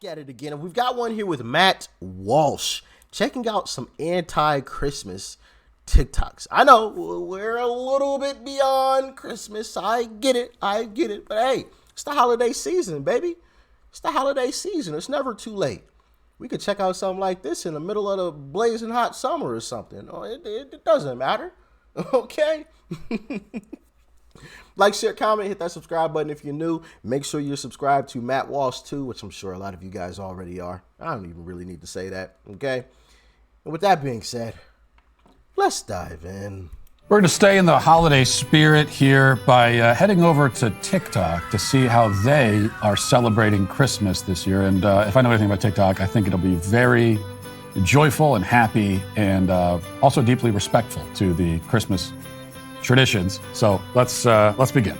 At it again, and we've got one here with Matt Walsh checking out some anti-Christmas TikToks. I know we're a little bit beyond Christmas. I get it, but hey, it's the holiday season, baby. It's the holiday season. It's never too late. We could check out something like this in the middle of the blazing hot summer or something. It doesn't matter. Okay. Like, share, comment, hit that subscribe button if you're new. Make sure you're subscribed to Matt Walsh too, which I'm sure a lot of you guys already are. I don't even really need to say that, okay? And with that being said, let's dive in. We're going to stay in the holiday spirit here by heading over to TikTok to see how they are celebrating Christmas this year. And if I know anything about TikTok, I think it'll be very joyful and happy and also deeply respectful to the Christmas traditions. So let's begin.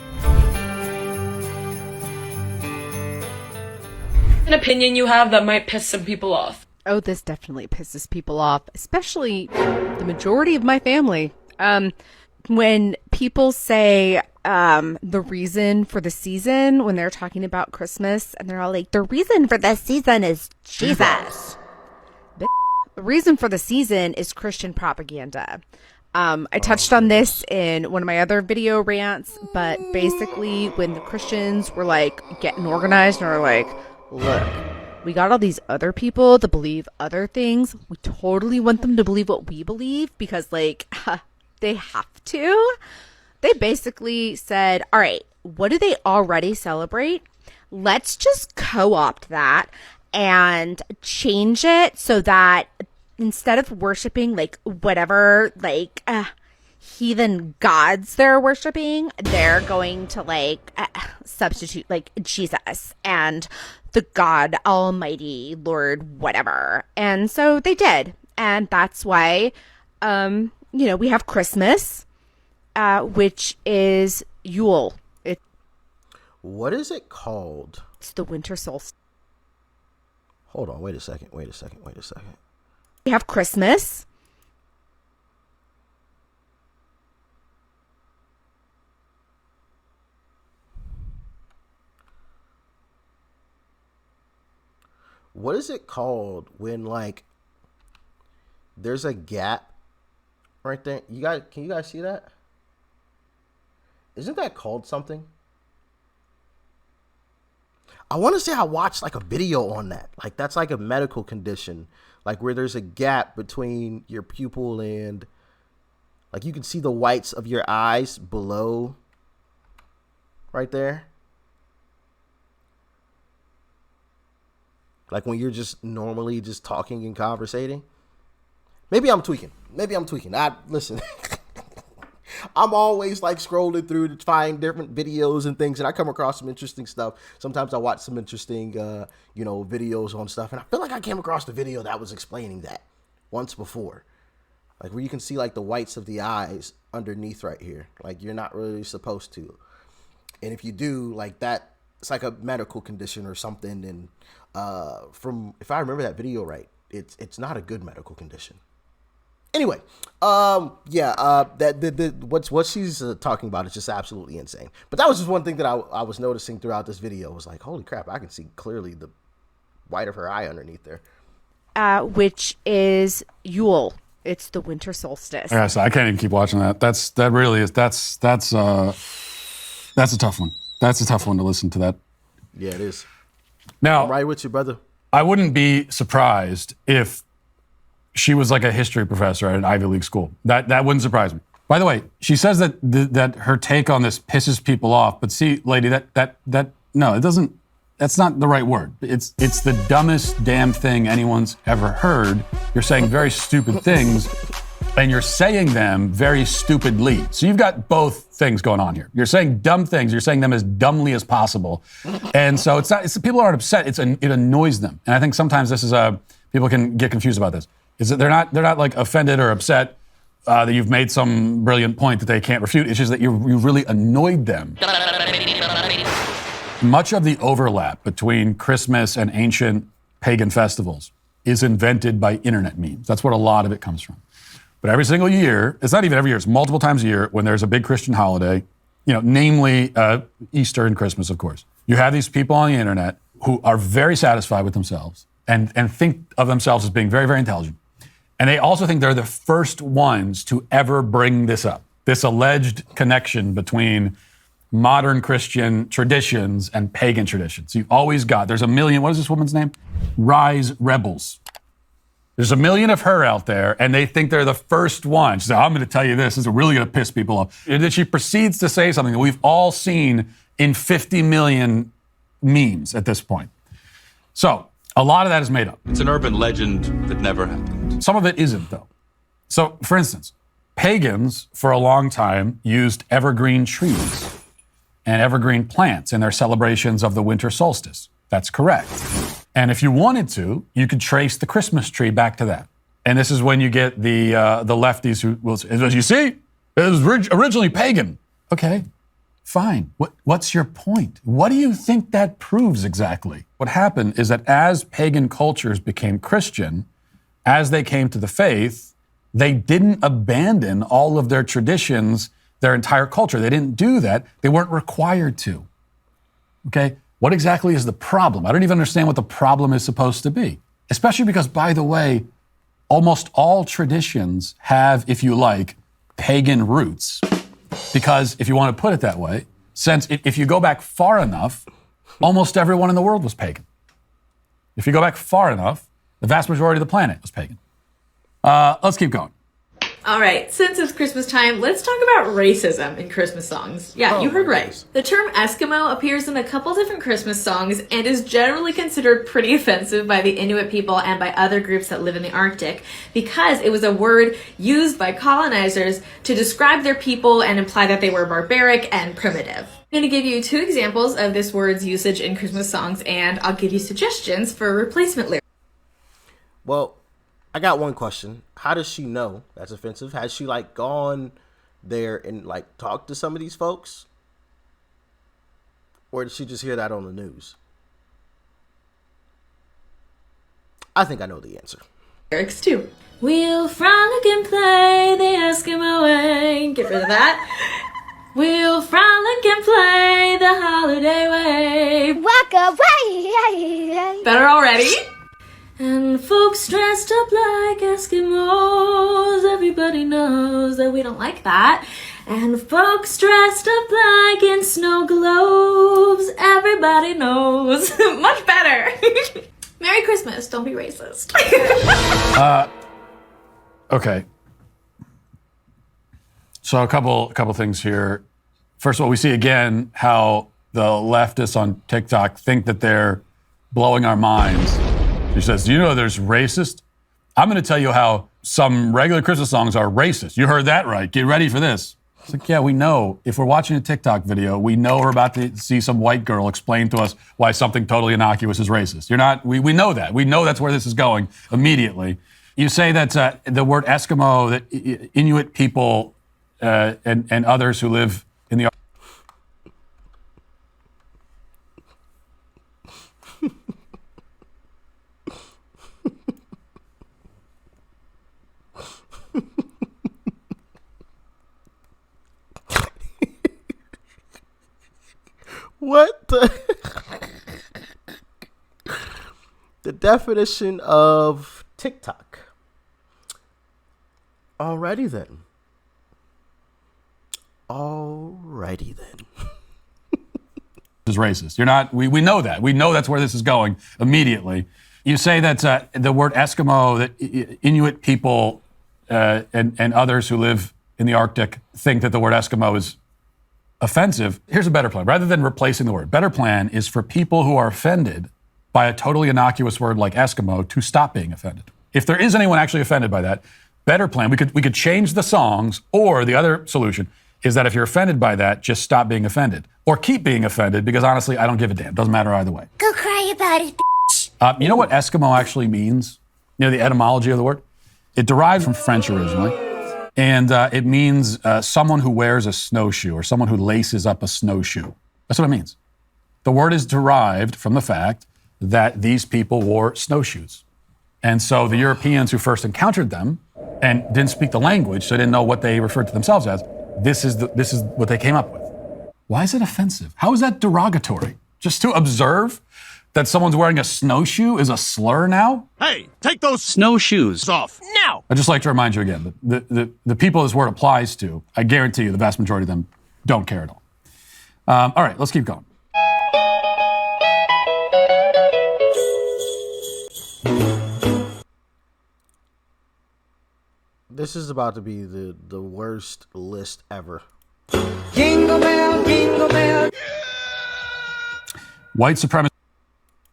An opinion you have that might piss some people off? Oh, this definitely pisses people off, especially the majority of my family. When people say the reason for the season, when they're talking about Christmas, and they're all like, the reason for the season is Jesus. The reason for the season is Christian propaganda. I touched on this in one of my other video rants, but basically when the Christians were like getting organized and were like, look, we got all these other people to believe other things. We totally want them to believe what we believe because like they have to. They basically said, all right, what do they already celebrate? Let's just co-opt that and change it so that instead of worshiping like whatever like heathen gods they're worshiping, they're going to like substitute like Jesus and the God Almighty Lord whatever. And so they did. And that's why we have Christmas, which is Yule. What is it called? It's the winter solstice. Hold on, wait a second. We have Christmas. What is it called when like there's a gap right there? Can you guys see that? Isn't that called something? I want to say I watched like a video on that. Like that's like a medical condition, like where there's a gap between your pupil and like you can see the whites of your eyes below right there. Like when you're just normally just talking and conversating. Maybe I'm tweaking. Listen, I'm always like scrolling through to find different videos and things, and I come across some interesting stuff. Sometimes I watch some interesting, videos on stuff, and I feel like I came across the video that was explaining that once before. Like where you can see like the whites of the eyes underneath right here. Like you're not really supposed to. And if you do, like that, it's like a medical condition or something. And if I remember that video right, it's not a good medical condition. Anyway, what she's talking about is just absolutely insane. But that was just one thing that I was noticing throughout this video. Was like, holy crap, I can see clearly the white of her eye underneath there. Which is Yule. It's the winter solstice. Yeah, so I can't even keep watching that. That's a tough one. That's a tough one to listen to that. Yeah, it is. Now, I'm right with you, brother. I wouldn't be surprised if she was like a history professor at an Ivy League school. That wouldn't surprise me. By the way, she says that her take on this pisses people off. But see, lady, no, it doesn't. That's not the right word. It's the dumbest damn thing anyone's ever heard. You're saying very stupid things, and you're saying them very stupidly. So you've got both things going on here. You're saying dumb things. You're saying them as dumbly as possible, and so it's not. People aren't upset. It annoys them, and I think sometimes this is people can get confused about this. Is that they're not like offended or upset that you've made some brilliant point that they can't refute. It's just that you've really annoyed them. Much of the overlap between Christmas and ancient pagan festivals is invented by internet memes. That's what a lot of it comes from. But every single year, it's not even every year, it's multiple times a year when there's a big Christian holiday, namely Easter and Christmas, of course. You have these people on the internet who are very satisfied with themselves and think of themselves as being very, very intelligent. And they also think they're the first ones to ever bring this up, this alleged connection between modern Christian traditions and pagan traditions. You've always got, there's a million, what is this woman's name? Rise Rebels. There's a million of her out there, and they think they're the first one. She said, I'm going to tell you this is really going to piss people off. And then she proceeds to say something that we've all seen in 50 million memes at this point. So a lot of that is made up. It's an urban legend that never happened. Some of it isn't, though. So, for instance, pagans for a long time used evergreen trees and evergreen plants in their celebrations of the winter solstice. That's correct. And if you wanted to, you could trace the Christmas tree back to that. And this is when you get the lefties who will say, as you see, it was originally pagan. Okay, fine. What's your point? What do you think that proves exactly? What happened is that as pagan cultures became Christian, as they came to the faith, they didn't abandon all of their traditions, their entire culture. They didn't do that. They weren't required to. Okay? What exactly is the problem? I don't even understand what the problem is supposed to be. Especially because, by the way, almost all traditions have, if you like, pagan roots. Because if you want to put it that way, since if you go back far enough, almost everyone in the world was pagan. If you go back far enough, the vast majority of the planet was pagan. Let's keep going. All right, since it's Christmas time, let's talk about racism in Christmas songs. Yeah, you heard right. The term Eskimo appears in a couple different Christmas songs and is generally considered pretty offensive by the Inuit people and by other groups that live in the Arctic because it was a word used by colonizers to describe their people and imply that they were barbaric and primitive. I'm going to give you 2 examples of this word's usage in Christmas songs, and I'll give you suggestions for replacement lyrics. Well, I got one question. How does she know that's offensive? Has she gone there and talked to some of these folks? Or did she just hear that on the news? I think I know the answer. Lyrics too. We'll frolic and play the Eskimo way. Get rid of that. We'll frolic and play the holiday way. Walk away. Better already? And folks dressed up like Eskimos, everybody knows that we don't like that. And folks dressed up like in snow globes, everybody knows. Much better. Merry Christmas, don't be racist. Okay. So a couple things here. First of all, we see again how the leftists on TikTok think that they're blowing our minds. She says, do you know there's racist? I'm going to tell you how some regular Christmas songs are racist. You heard that right. Get ready for this. It's like, yeah, we know. If we're watching a TikTok video, we know we're about to see some white girl explain to us why something totally innocuous is racist. We know that. We know that's where this is going immediately. You say that the word Eskimo, that Inuit people and others who live in the What the definition of TikTok? Alrighty then. is racist. We know that. We know that's where this is going immediately. You say that the word Eskimo, that Inuit people and others who live in the Arctic think that the word Eskimo is offensive. Here's a better plan. Rather than replacing the word, better plan is for people who are offended by a totally innocuous word like Eskimo to stop being offended. If there is anyone actually offended by that, better plan, we could change the songs, or the other solution is that if you're offended by that, just stop being offended. Or keep being offended, because honestly, I don't give a damn. Doesn't matter either way. Go cry about it, You know what Eskimo actually means? You know the etymology of the word? It derived from French originally. And it means someone who wears a snowshoe, or someone who laces up a snowshoe. That's what it means. The word is derived from the fact that these people wore snowshoes. And so the Europeans who first encountered them and didn't speak the language, so didn't know what they referred to themselves as, this is what they came up with. Why is it offensive? How is that derogatory? Just to observe that someone's wearing a snowshoe is a slur now? Hey, take those snowshoes off now. I'd just like to remind you again that the people this word applies to, I guarantee you the vast majority of them don't care at all. All right, let's keep going. This is about to be the worst list ever. Jingle bell, jingle bell. White supremacist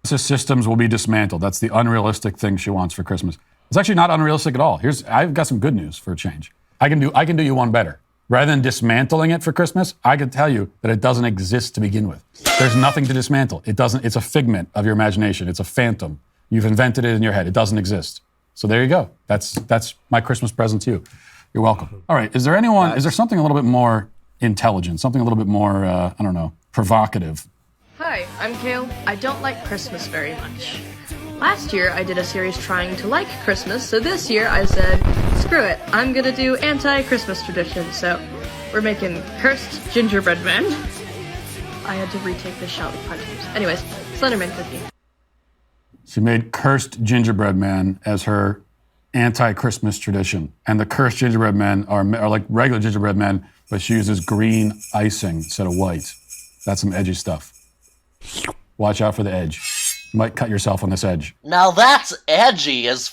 systems will be dismantled. That's the unrealistic thing she wants for Christmas. It's actually not unrealistic at all. I've got some good news for a change. I can do you one better. Rather than dismantling it for Christmas, I can tell you that it doesn't exist to begin with. There's nothing to dismantle. It doesn't. It's a figment of your imagination. It's a phantom. You've invented it in your head. It doesn't exist. So there you go. That's my Christmas present to you. You're welcome. All right. Is there something a little bit more intelligent, something a little bit more, provocative? Hi, I'm Kale. I don't like Christmas very much. Last year, I did a series trying to like Christmas, so this year I said, screw it, I'm gonna do anti-Christmas traditions, so we're making Cursed Gingerbread Man. I had to retake this shot like 5 times. Anyways, Slenderman cookie. She made Cursed Gingerbread Man as her anti-Christmas tradition. And the Cursed Gingerbread Men are like regular gingerbread men, but she uses green icing instead of white. That's some edgy stuff. Watch out for the edge. You might cut yourself on this edge. Now that's edgy as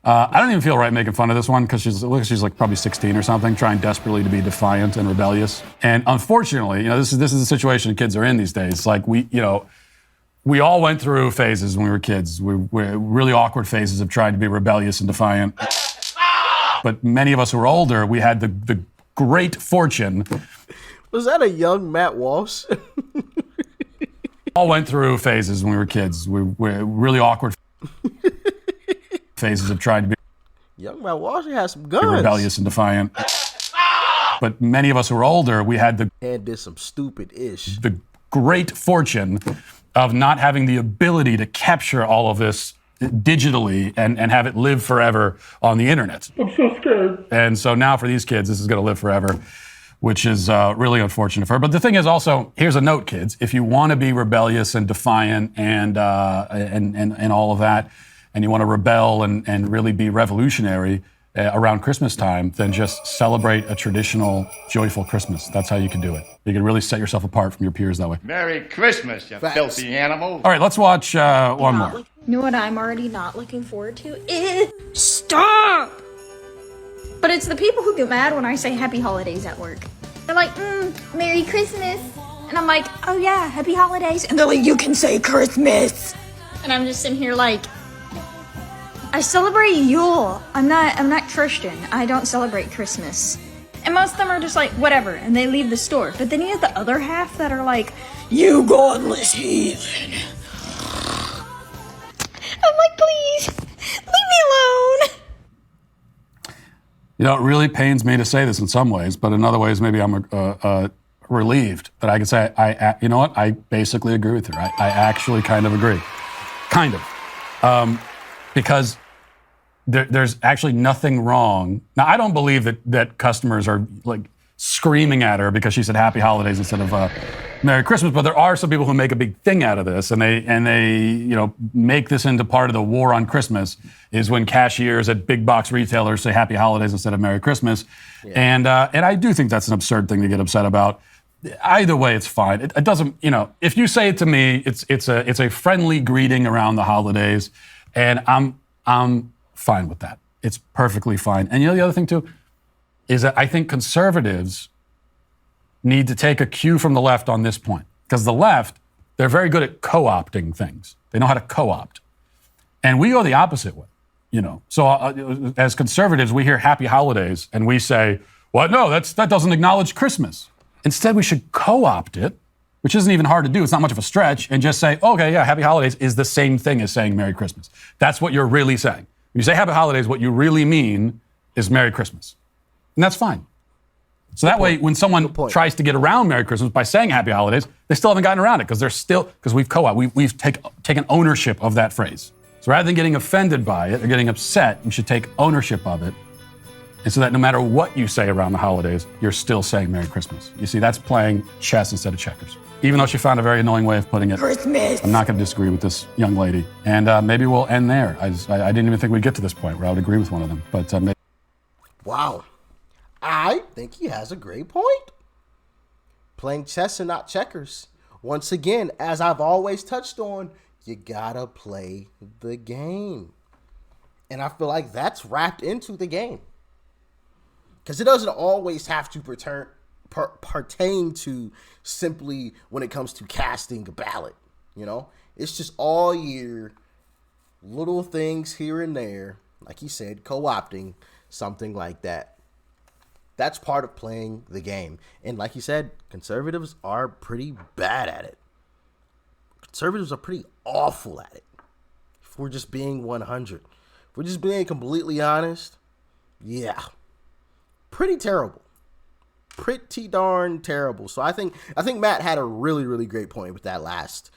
I don't even feel right making fun of this one because she's like probably 16 or something, trying desperately to be defiant and rebellious. And unfortunately, this is the situation kids are in these days. Like we all went through phases when we were kids. We're really awkward phases of trying to be rebellious and defiant. But many of us who are older, we had the great fortune. Was that a young Matt Walsh? All went through phases when we were kids. We're really awkward phases of trying to be young Matt Walsh had some guns. Rebellious and defiant. But many of us who are older, we had and did some stupid ish. The great fortune of not having the ability to capture all of this digitally and have it live forever on the internet. I'm so scared. And so now for these kids, this is going to live forever, which is really unfortunate for her. But the thing is also, here's a note, kids. If you want to be rebellious and defiant and all of that, and you want to rebel and really be revolutionary around Christmas time, then just celebrate a traditional, joyful Christmas. That's how you can do it. You can really set yourself apart from your peers that way. Merry Christmas, you filthy animal. All right, let's watch one more. You know what I'm already not looking forward to? Stop! But it's the people who get mad when I say happy holidays at work. They're like, Merry Christmas. And I'm like, oh yeah, happy holidays. And they're like, you can say Christmas. And I'm just sitting here like, I celebrate Yule. I'm not Christian. I don't celebrate Christmas. And most of them are just like, whatever, and they leave the store. But then you have the other half that are like, you godless heathen. I'm like, please, leave me alone. It really pains me to say this in some ways, but in other ways, maybe I'm relieved that I can say, you know what? I basically agree with her. I actually kind of agree. Kind of. Because there's actually nothing wrong. Now, I don't believe that customers are like screaming at her because she said happy holidays instead of Merry Christmas, but there are some people who make a big thing out of this, and they make this into part of the war on Christmas, is when cashiers at big box retailers say happy holidays instead of Merry Christmas. Yeah. And I do think that's an absurd thing to get upset about. Either way, it's fine. It doesn't, if you say it to me, it's a friendly greeting around the holidays, and I'm fine with that. It's perfectly fine. And the other thing too is that I think conservatives need to take a cue from the left on this point, because the left, they're very good at co-opting things. They know how to co-opt, and we go the opposite way. So as conservatives, we hear happy holidays and we say, well, no, that doesn't acknowledge Christmas. Instead, we should co-opt it, which isn't even hard to do. It's not much of a stretch, and just say, okay, yeah, happy holidays is the same thing as saying Merry Christmas. That's what you're really saying. When you say happy holidays, what you really mean is Merry Christmas. And that's fine. So that way, when someone tries to get around Merry Christmas by saying happy holidays, they still haven't gotten around it because we've co-opted. We've taken ownership of that phrase. So rather than getting offended by it or getting upset, you should take ownership of it And so that no matter what you say around the holidays, you're still saying Merry Christmas. You see, that's playing chess instead of checkers. Even though she found a very annoying way of putting it. Christmas. I'm not going to disagree with this young lady. And maybe we'll end there. I didn't even think we'd get to this point where I would agree with one of them. But maybe. Wow. I think he has a great point. Playing chess and not checkers. Once again, as I've always touched on, you gotta play the game. And I feel like that's wrapped into the game. Because it doesn't always have to pertain to simply when it comes to casting a ballot. You know, it's just all year, little things here and there, like he said, co-opting, something like that. That's part of playing the game. And like he said, conservatives are pretty bad at it. Conservatives are pretty awful at it. If we're just being 100. If we're just being completely honest, yeah. Pretty terrible. Pretty darn terrible. So I think Matt had a really, really great point with that last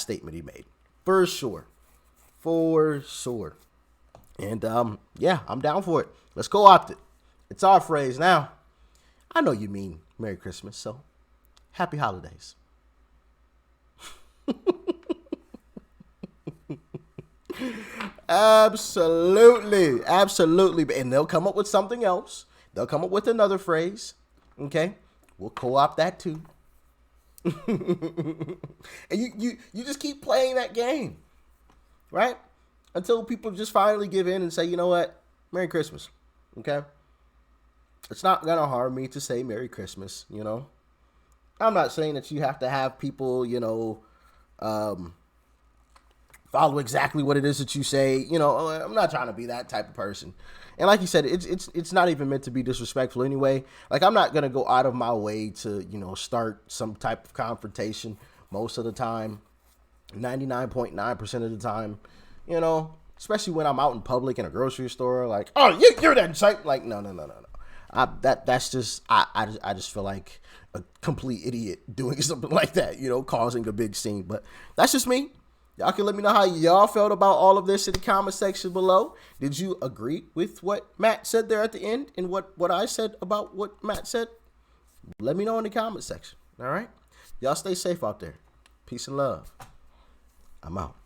statement he made. For sure. For sure. And yeah, I'm down for it. Let's co-opt it. It's our phrase now. I know you mean Merry Christmas, so happy holidays. Absolutely. And they'll come up with something else. They'll come up with another phrase. Okay? We'll co-opt that too. And you just keep playing that game. Right? Until people just finally give in and say, you know what? Merry Christmas. Okay? It's not going to harm me to say Merry Christmas, you know? I'm not saying that you have to have people, you know, follow exactly what it is that you say. You know, I'm not trying to be that type of person. And like you said, it's not even meant to be disrespectful anyway. Like, I'm not going to go out of my way to, you know, start some type of confrontation most of the time, 99.9% of the time, you know, especially when I'm out in public in a grocery store, like, oh, you're that type. Like, no. That's just, I just feel like a complete idiot doing something like that, you know, causing a big scene. But that's just me. Y'all can let me know how y'all felt about all of this in the comment section below. Did you agree with what Matt said there at the end and what I said about what Matt said? Let me know in the comment section. All right. Y'all stay safe out there. Peace and love. I'm out.